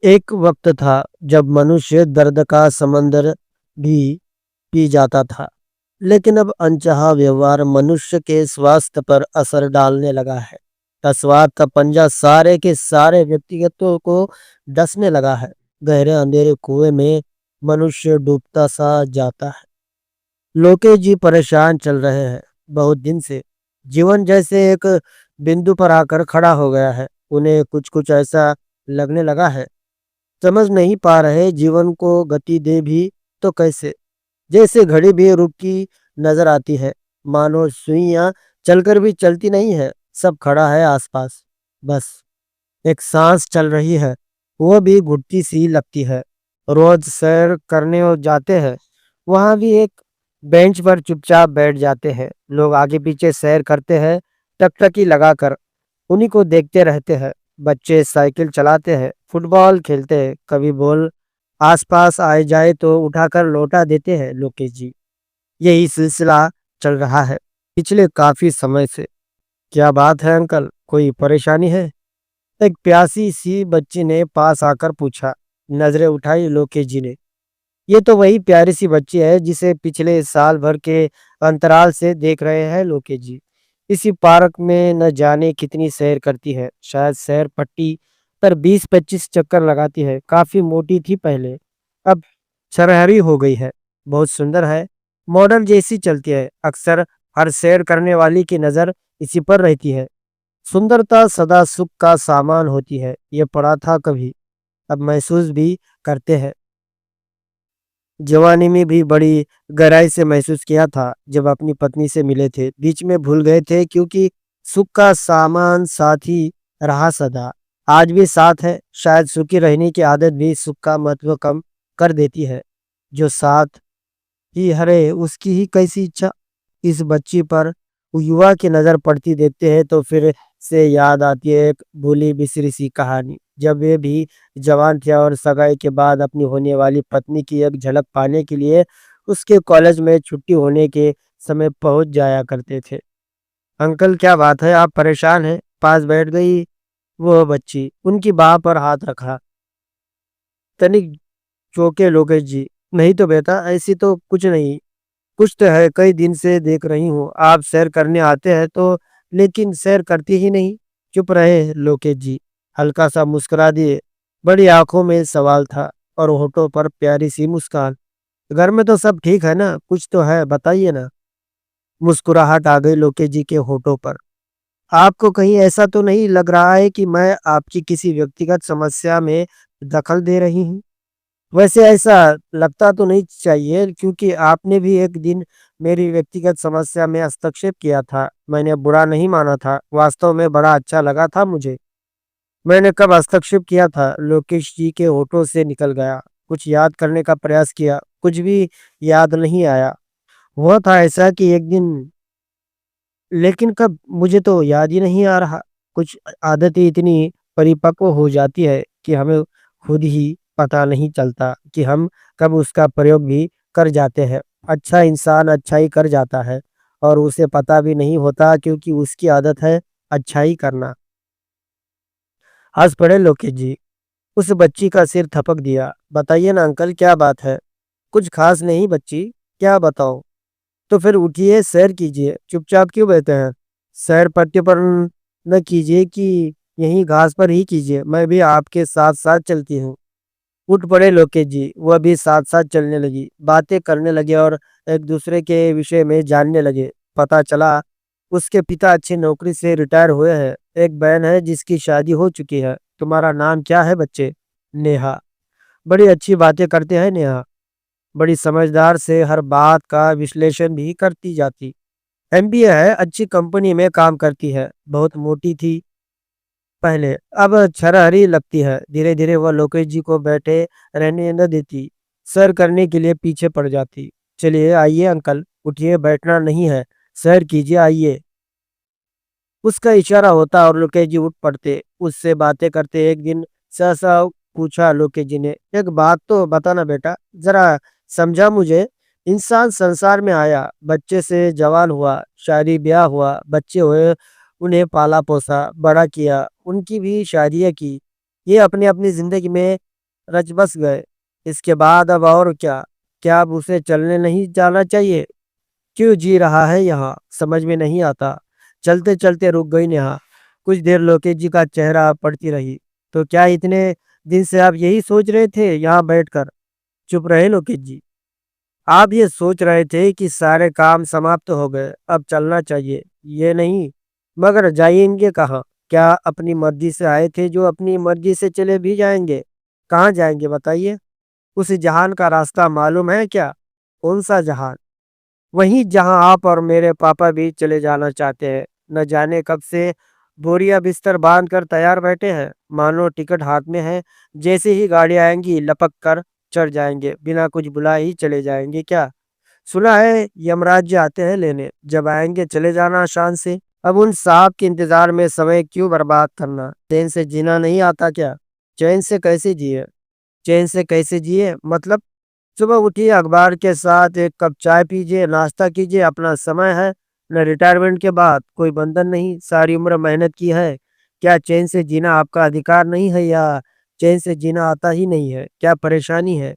एक वक्त था जब मनुष्य दर्द का समंदर भी पी जाता था, लेकिन अब अनचाहा व्यवहार मनुष्य के स्वास्थ्य पर असर डालने लगा है। स्वार्थ का पंजा सारे के सारे व्यक्तिगतों को डसने लगा है। गहरे अंधेरे कुएं में मनुष्य डूबता सा जाता है। लोकेश जी परेशान चल रहे हैं बहुत दिन से। जीवन जैसे एक बिंदु पर आकर खड़ा हो गया है। उन्हें कुछ कुछ ऐसा लगने लगा है, समझ नहीं पा रहे जीवन को गति दे भी तो कैसे। जैसे घड़ी भी रुकी नजर आती है, मानो सुइयां चलकर भी चलती नहीं है। सब खड़ा है आसपास, बस एक सांस चल रही है, वो भी घुटती सी लगती है। रोज सैर करने और जाते हैं, वहां भी एक बेंच पर चुपचाप बैठ जाते हैं। लोग आगे पीछे सैर करते हैं, टकटकी लगाकर उन्हीं को देखते रहते हैं। बच्चे साइकिल चलाते हैं, फुटबॉल खेलते हैं, कभी बॉल आसपास आए जाए तो उठाकर लौटा देते हैं। लोकेश जी, यही सिलसिला चल रहा है पिछले काफी समय से। क्या बात है अंकल, कोई परेशानी है? एक प्यासी सी बच्ची ने पास आकर पूछा। नजरें उठाई लोकेश जी ने। ये तो वही प्यारी सी बच्ची है जिसे पिछले साल भर के अंतराल से देख रहे हैं लोकेश जी। इसी पार्क में न जाने कितनी सैर करती है, शायद सैर पट्टी पर 20-25 चक्कर लगाती है। काफी मोटी थी पहले, अब छरहरी हो गई है। बहुत सुंदर है, मॉडल जैसी चलती है। अक्सर हर सैर करने वाली की नजर इसी पर रहती है। सुंदरता सदा सुख का सामान होती है, ये पढ़ा था कभी। अब महसूस भी करते हैं। जवानी में भी बड़ी गहराई से महसूस किया था जब अपनी पत्नी से मिले थे। बीच में भूल गए थे क्योंकि सुख का सामान साथी रहा सदा। आज भी साथ है। शायद सुखी रहने की आदत भी सुख का महत्व कम कर देती है। जो साथ ही हरे उसकी ही कैसी इच्छा। इस बच्ची पर युवा की नजर पड़ती देखते हैं तो फिर से याद आती है एक भूली बिसरी सी कहानी। जब वे भी जवान थे और सगाई के बाद अपनी होने वाली पत्नी की एक झलक पाने के लिए उसके कॉलेज में छुट्टी होने के समय पहुंच जाया करते थे। अंकल, क्या बात है, आप परेशान हैं? पास बैठ गई वो बच्ची, उनकी बाह पर हाथ रखा। तनिक चौंके लोकेश जी। नहीं तो बेटा, ऐसी तो कुछ नहीं। कुछ तो है, कई दिन से देख रही हूँ आप सैर करने आते हैं तो, लेकिन सैर करती ही नहीं। चुप रहे लोकेश जी, हल्का सा मुस्कुरा दिए। बड़ी आंखों में सवाल था और होठों पर प्यारी सी मुस्कान। घर में तो सब ठीक है ना? कुछ तो है, बताइए ना। मुस्कुराहट आ गई लोकेश जी के होठों पर। आपको कहीं ऐसा तो नहीं लग रहा है कि मैं आपकी किसी व्यक्तिगत समस्या में दखल दे रही हूँ? वैसे ऐसा लगता तो नहीं चाहिए, क्योंकि आपने भी एक दिन मेरी व्यक्तिगत समस्या में हस्तक्षेप किया था। मैंने बुरा नहीं माना था, वास्तव में बड़ा अच्छा लगा था मुझे। मैंने कब हस्तक्षेप किया था? लोकेश जी के होठों से निकल गया। कुछ याद करने का प्रयास किया, कुछ भी याद नहीं आया। हुआ था ऐसा कि एक दिन, लेकिन कब, मुझे तो याद ही नहीं आ रहा। कुछ आदतें इतनी परिपक्व हो जाती है कि हमें खुद ही पता नहीं चलता कि हम कब उसका प्रयोग भी कर जाते हैं। अच्छा इंसान अच्छाई कर जाता है और उसे पता भी नहीं होता, क्योंकि उसकी आदत है अच्छाई करना। हंस पड़े लोकेश जी। उस बच्ची का सिर थपक दिया। बताइए ना अंकल, क्या बात है? कुछ खास नहीं बच्ची, क्या बताओ? तो फिर उठिए, सैर कीजिए। चुपचाप क्यों बैठे हैं? सैर पट्टी पर न कीजिए कि यहीं घास पर ही कीजिए। मैं भी आपके साथ साथ चलती हूँ। उठ पड़े लोकेश जी, वह भी साथ साथ चलने लगी। बातें करने लगे और एक दूसरे के विषय में जानने लगे। पता चला उसके पिता अच्छी नौकरी से रिटायर हुए हैं। एक बहन है जिसकी शादी हो चुकी है। तुम्हारा नाम क्या है बच्चे? नेहा। बड़ी अच्छी बातें करते हैं नेहा, बड़ी समझदार से हर बात का विश्लेषण भी करती जाती। एमबीए है, अच्छी कंपनी में काम करती है। बहुत मोटी थी पहले, अब छरहरी लगती है। धीरे धीरे वह लोकेश जी को बैठे रहने न देती, सैर करने के लिए पीछे पड़ जाती। चलिए आइए अंकल, उठिए, बैठना नहीं है, सैर कीजिए, आइए। उसका इशारा होता और लोकेश जी उठ पड़ते। उससे बातें करते। एक दिन सहसा पूछा लोकेश जी ने, एक बात तो बताना बेटा, जरा समझा मुझे। इंसान संसार में आया, बच्चे से जवान हुआ, शादी ब्याह हुआ, बच्चे हुए, उन्हें पाला पोसा बड़ा किया, उनकी भी शादियां की। ये अपनी अपनी जिंदगी में रच बस गए। इसके बाद अब और क्या? क्या अब उसे चलने नहीं जाना चाहिए? क्यों जी रहा है यहाँ, समझ में नहीं आता। चलते-चलते रुक गई नेहा। कुछ देर लोकेश जी का चेहरा पड़ती रही। तो क्या इतने दिन से आप यही सोच रहे थे यहाँ बैठकर? चुप रहे लोकेश जी। आप ये सोच रहे थे कि सारे काम समाप्त हो गए, अब चलना चाहिए, ये नहीं। मगर जाएंगे कहाँ? क्या अपनी मर्जी से आए थे जो अपनी मर्जी से चले भी जाएंगे? कहाँ जाएंगे बताइए? उस जहान का रास्ता मालूम है क्या? कौन सा जहान? वहीं जहां आप और मेरे पापा भी चले जाना चाहते हैं। न जाने कब से बोरिया बिस्तर बांध कर तैयार बैठे हैं, मानो टिकट हाथ में है। जैसे ही गाड़ी आएंगी लपक कर चढ़ जाएंगे, बिना कुछ बुलाए ही चले जाएंगे क्या? सुना है यमराज आते हैं लेने, जब आएंगे चले जाना शान से। अब उन साहब के इंतजार में समय क्यों बर्बाद करना? चैन से जीना नहीं आता क्या? चैन से कैसे जिए? चैन से कैसे जिए मतलब? सुबह उठिए, अखबार के साथ एक कप चाय पीजिए, नाश्ता कीजिए, अपना समय है। न रिटायरमेंट के बाद कोई बंधन नहीं, सारी उम्र मेहनत की है। क्या चैन से जीना आपका अधिकार नहीं है, या चैन से जीना आता ही नहीं है? क्या परेशानी है?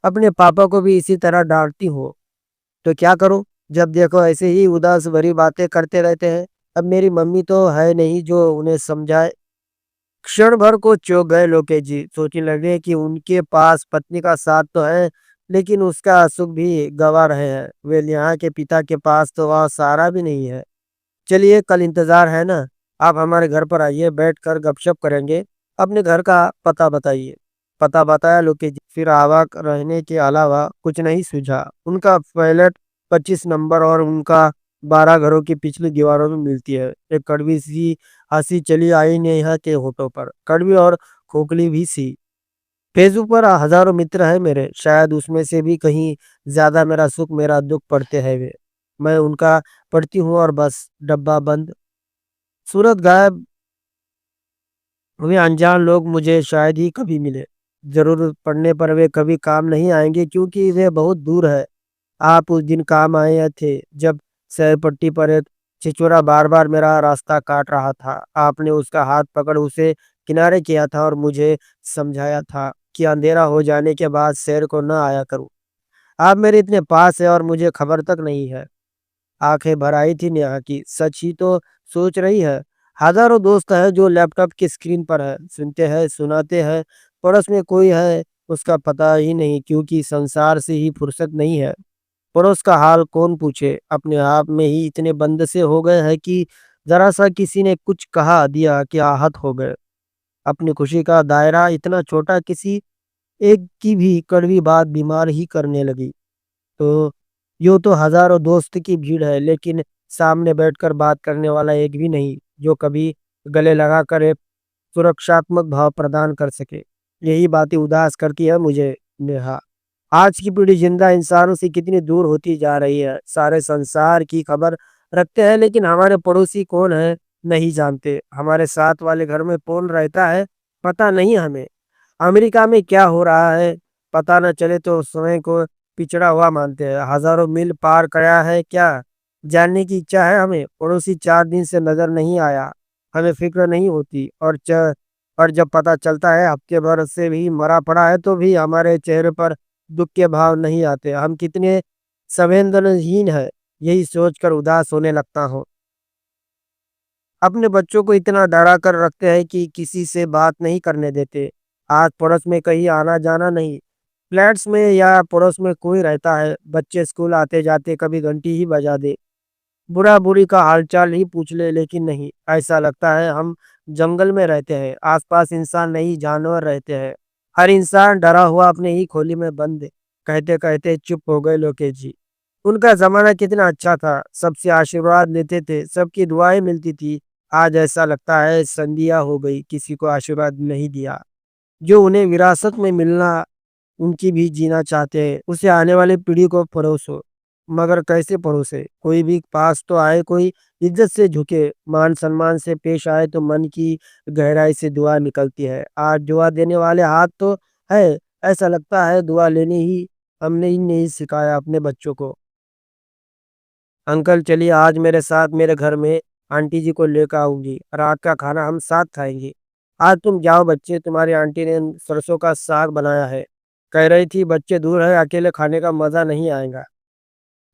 अपने पापा को भी इसी तरह डांटती हो तो क्या करूं? जब देखो ऐसे ही उदास भरी बातें करते रहते हैं। अब मेरी मम्मी तो है नहीं जो उन्हें समझाए। क्षण भर को चौंक गए लोकेश जी, सोचने लगे कि उनके पास पत्नी का साथ तो है, लेकिन उसका सुख भी गंवा रहे हैं। वे यहाँ के पिता के पास तो वह सहारा भी नहीं है। चलिए कल इंतजार है ना, आप हमारे घर पर आइए, बैठकर गपशप करेंगे। अपने घर का पता बताइए। पता बताया लोकेश जी, फिर आवाक रहने के अलावा कुछ नहीं सूझा। उनका फ्लैट 25 नंबर और उनका 12 घरों की पिछली दीवारों में मिलती है। एक कड़वी सी हंसी चली आई नेहा के होठों पर, कड़वी और खोखली भी सी। फेसबुक पर हजारों मित्र हैं मेरे, शायद उसमें से भी कहीं ज्यादा मेरा सुख मेरा दुख पढ़ते हैं वे। मैं उनका पढ़ती हूँ और बस डब्बा बंद। सूरत गायब हुए अनजान लोग मुझे शायद ही कभी मिले। जरूरत पड़ने पर वे कभी काम नहीं आएंगे क्योंकि वे बहुत दूर है। आप उस दिन काम आए थे जब सैर पट्टी पर एक छिछोरा बार बार मेरा रास्ता काट रहा था। आपने उसका हाथ पकड़ उसे किनारे किया था और मुझे समझाया था कि अंधेरा हो जाने के बाद सैर को न आया करूं। आप मेरे इतने पास है और मुझे खबर तक नहीं है। आंखें भर आई थी नेहा की, सच ही तो सोच रही है। हजारों दोस्त है जो लैपटॉप की स्क्रीन पर है, सुनते हैं सुनाते हैं। पड़ोस में कोई है उसका पता ही नहीं, क्योंकि संसार से ही फुर्सत नहीं है। पड़ोस का हाल कौन पूछे, अपने आप में ही इतने बंद से हो गए हैं कि जरा सा किसी ने कुछ कहा दिया कि आहत हो गए। अपनी खुशी का दायरा इतना छोटा, किसी एक की भी कड़वी बात बीमार ही करने लगी। तो यूँ तो हज़ारों दोस्त की भीड़ है, लेकिन सामने बैठकर बात करने वाला एक भी नहीं, जो कभी गले लगाकर एक सुरक्षात्मक भाव प्रदान कर सके। यही बातें उदास करती है मुझे नेहा। आज की पीढ़ी जिंदा इंसानों से कितनी दूर होती जा रही है। सारे संसार की खबर रखते हैं, लेकिन हमारे पड़ोसी कौन है नहीं जानते। हमारे साथ वाले घर में कौन रहता है पता नहीं हमें। अमेरिका में क्या हो रहा है पता न चले तो समय को पिछड़ा हुआ मानते हैं। हजारों मील पार कराया है क्या जानने की इच्छा है हमें। पड़ोसी 4 दिन से नजर नहीं आया, हमें फिक्र नहीं होती। और जब पता चलता है हफ्ते भर से भी मरा पड़ा है, तो भी हमारे चेहरे पर दुख के भाव नहीं आते। हम कितने संवेदनहीन है, यही सोचकर उदास होने लगता हूँ। अपने बच्चों को इतना डरा कर रखते हैं कि किसी से बात नहीं करने देते। आस पड़ोस में कहीं आना जाना नहीं। फ्लैट्स में या पड़ोस में कोई रहता है, बच्चे स्कूल आते जाते कभी घंटी ही बजा दे, बुरा बुरी का हालचाल ही पूछ ले, लेकिन नहीं। ऐसा लगता है हम जंगल में रहते हैं, आसपास इंसान नहीं जानवर रहते हैं। हर इंसान डरा हुआ अपने ही खोली में बंद है। कहते कहते चुप हो गए लोकेश जी। उनका जमाना कितना अच्छा था, सबसे आशीर्वाद लेते थे, सबकी दुआएं मिलती थी। आज ऐसा लगता है संधिया हो गई, किसी को आशीर्वाद नहीं दिया। जो उन्हें विरासत में मिलना उनकी भी जीना चाहते हैं, उसे आने वाली पीढ़ी को परोसो। मगर कैसे परोसे? कोई भी पास तो आए, कोई इज्जत से झुके, मान सम्मान से पेश आए, तो मन की गहराई से दुआ निकलती है। आज दुआ देने वाले हाथ तो है, ऐसा लगता है दुआ लेने ही हमने ही नहीं सिखाया अपने बच्चों को। अंकल चलिए आज मेरे साथ मेरे घर में, आंटी जी को लेकर आऊंगी, रात का खाना हम साथ खाएंगे। आज तुम जाओ बच्चे, तुम्हारी आंटी ने सरसों का साग बनाया है। कह रही थी बच्चे दूर है, अकेले खाने का मजा नहीं आएगा।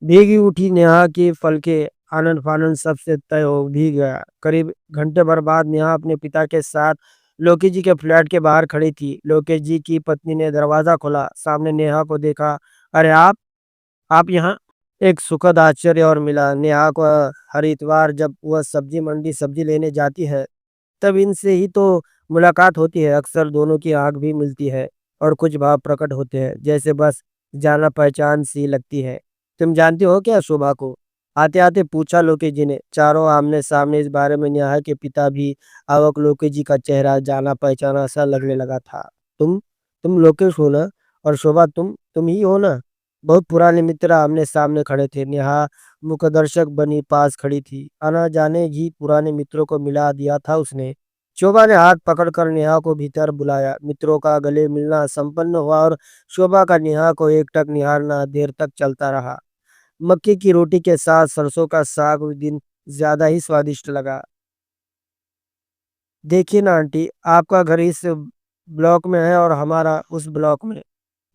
भीगी उठी नेहा की पलकें, आनन-फानन सबसे तय हो भी गया। करीब घंटे भर बाद नेहा अपने पिता के साथ लोकी जी के फ्लैट के बाहर खड़ी थी। लोकेश जी की पत्नी ने दरवाज़ा खोला, सामने नेहा को देखा। "अरे आप यहाँ?" एक सुखद आश्चर्य और मिला। नेहा को हर इतवार जब वह सब्जी मंडी सब्जी लेने जाती है, तब इनसे ही तो मुलाकात होती है। अक्सर दोनों की आँख भी मिलती है और कुछ भाव प्रकट होते हैं, जैसे बस जाना-पहचान सी लगती है। तुम जानते हो क्या शोभा को? आते-आते पूछा लोकी जी ने। चारों आमने-सामने इस बारे में नेहा के पिता भी अवाक। लोकी जी का चेहरा जाना-पहचाना सा लगने लगा था। तुम तुम लोकेश हो ना? और शोभा तुम ही हो ना? बहुत पुराने मित्र आमने-सामने खड़े थे। नेहा मुखदर्शक बनी पास खड़ी थी। अना जाने ही पुराने मित्रों को मिला दिया था उसने। शोभा ने हाथ पकड़कर नेहा को भीतर बुलाया। मित्रों का गले मिलना संपन्न हुआ और शोभा का नेहा को एकटक निहारना देर तक चलता रहा। मक्के की रोटी के साथ सरसों का साग उस दिन ज्यादा ही स्वादिष्ट लगा। देखिए ना आंटी, आपका घर इस ब्लॉक में है और हमारा उस ब्लॉक में।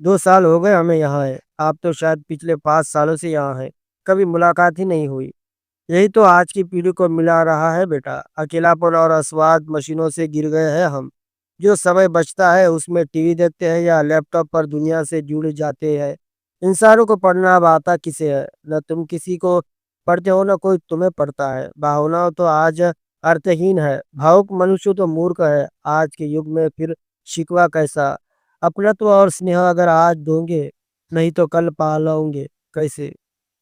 2 साल हो गए हमें यहाँ है। आप तो शायद पिछले 5 सालों से यहाँ हैं। कभी मुलाकात ही नहीं हुई। यही तो आज की पीढ़ी को मिला रहा है बेटा। अकेलापन और अस्वाद मशीनों से गिर गए हैं हम। जो समय बचता है उसमें टीवी देखते हैं या लैपटॉप पर दुनिया से जुड़ जाते हैं। इंसानों को पढ़ना अब आता किसे है? न तुम किसी को पढ़ते हो न कोई तुम्हें पढ़ता है। भावना तो आज अर्थहीन है। भावुक मनुष्य तो मूर्ख है। आज के युग में फिर शिकवा कैसा? अपनत्व और स्नेह अगर आज दोगे, नहीं तो कल पालोगे कैसे?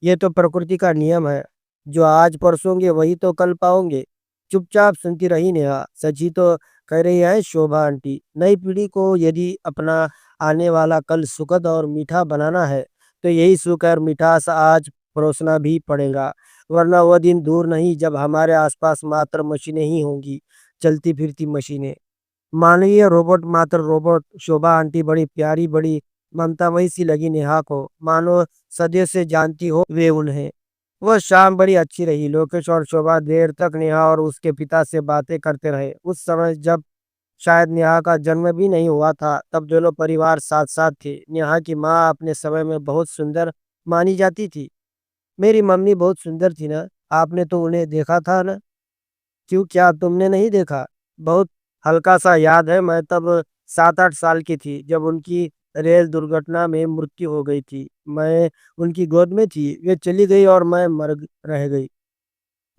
ये तो प्रकृति का नियम है। जो आज परसोंगे वही तो कल पाओगे। चुपचाप सुनती रही नेहा। सच ही तो कह रही है शोभा आंटी। नई पीढ़ी को यदि अपना आने वाला कल सुखद और मीठा बनाना है, तो यही सुख और मिठास आज परोसना भी पड़ेगा। वरना वह दिन दूर नहीं जब हमारे आसपास मात्र मशीनें ही होंगी, चलती फिरती मशीनें। मानवीय रोबोट मात्र रोबोट। शोभा आंटी बड़ी प्यारी, बड़ी ममतामयी सी लगी नेहा को, मानो सदियों से जानती हो वे उन्हें। वह शाम बड़ी अच्छी रही। लोकेश और शोभा देर तक नेहा और उसके पिता से बातें करते रहे। उस समय जब शायद नेहा का जन्म भी नहीं हुआ था, तब दोनों परिवार साथ साथ थे। नेहा की माँ अपने समय में बहुत सुंदर मानी जाती थी। मेरी मम्मी बहुत सुंदर थी ना, आपने तो उन्हें देखा था ना? क्यों, क्या तुमने नहीं देखा? बहुत हल्का-सा याद है, मैं तब 7-8 साल की थी जब उनकी रेल दुर्घटना में मृत्यु हो गई थी। मैं उनकी गोद में थी, वे चली गई और मैं रह गई।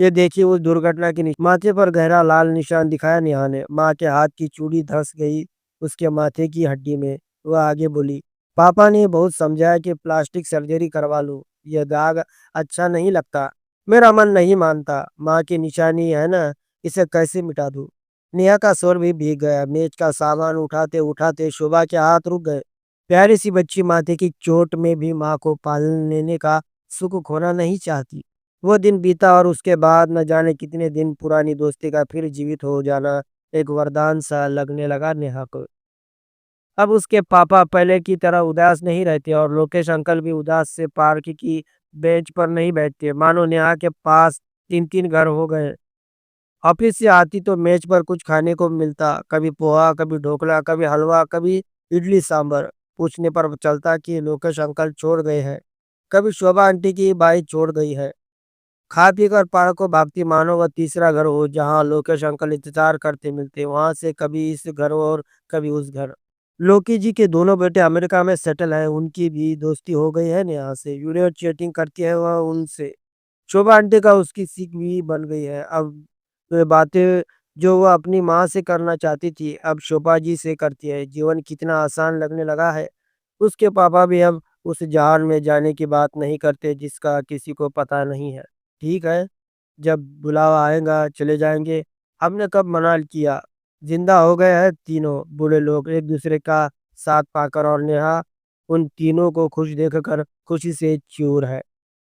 ये देखिए उस दुर्घटना के माथे पर गहरा लाल निशान दिखाया नेहा ने। माँ के हाथ की चूड़ी धँस गई उसके माथे की हड्डी में। वह आगे बोली, पापा ने बहुत समझाया कि प्लास्टिक सर्जरी करवा लूँ, यह दाग अच्छा नहीं लगता। मेरा मन नहीं मानता। माँ की निशानी है ना, इसे कैसे मिटा दूँ? नेहा का स्वर भी भीग गया। मेज का सामान उठाते-उठाते शोभा के हाथ रुक गए। प्यारी सी बच्ची माथे की चोट में भी माँ को पाल लेने का सुख खोना नहीं चाहती। वो दिन बीता और उसके बाद न जाने कितने दिन पुरानी दोस्ती का फिर जीवित हो जाना एक वरदान सा लगने लगा नेहा को। अब उसके पापा पहले की तरह उदास नहीं रहते और लोकेश अंकल भी उदास से पार्क की बेंच पर नहीं बैठते। मानो नेहा के पास 3-3 घर हो गए। ऑफिस से आती तो मेज पर कुछ खाने को मिलता, कभी पोहा, कभी ढोकला, कभी हलवा, कभी इडली सांभर। पूछने पर चलता कि लोकेश अंकल छोड़ गए हैं, कभी शोभा आंटी की बाई छोड़ गई है। खा पी कर पार्क को भागती मानो वह तीसरा घर हो जहाँ लोकेश अंकल इंतजार करते मिलते। वहां से कभी इस घर और कभी उस घर। लोकी जी के दोनों बेटे अमेरिका में सेटल हैं, उनकी भी दोस्ती हो गई है यहाँ से। वीडियो चैटिंग करती है वह उनसे। शोभा आंटी का उसकी सीख भी बन गई है। अब वे बातें जो वह अपनी माँ से करना चाहती थी, अब शोभा जी से करती है। जीवन कितना आसान लगने लगा है। उसके पापा भी अब उस जहान में जाने की बात नहीं करते जिसका किसी को पता नहीं है। ठीक है, जब बुलावा आएगा चले जाएँगे। हमने कब मना किया? जिंदा हो गए हैं तीनों बूढ़े लोग एक दूसरे का साथ पाकर और नेहा उन तीनों को खुश देखकर खुशी से चूर है।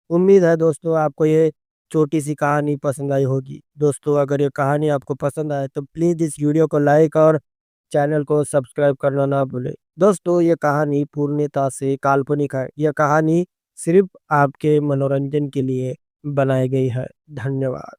उम्मीद है दोस्तों आपको ये छोटी-सी कहानी पसंद आई होगी। दोस्तों अगर ये कहानी आपको पसंद आए तो प्लीज़ इस वीडियो को लाइक और चैनल को सब्सक्राइब करना ना भूलें। दोस्तों ये कहानी पूर्णतः से काल्पनिक है। यह कहानी सिर्फ़ आपके मनोरंजन के लिए बनाई गई है। धन्यवाद।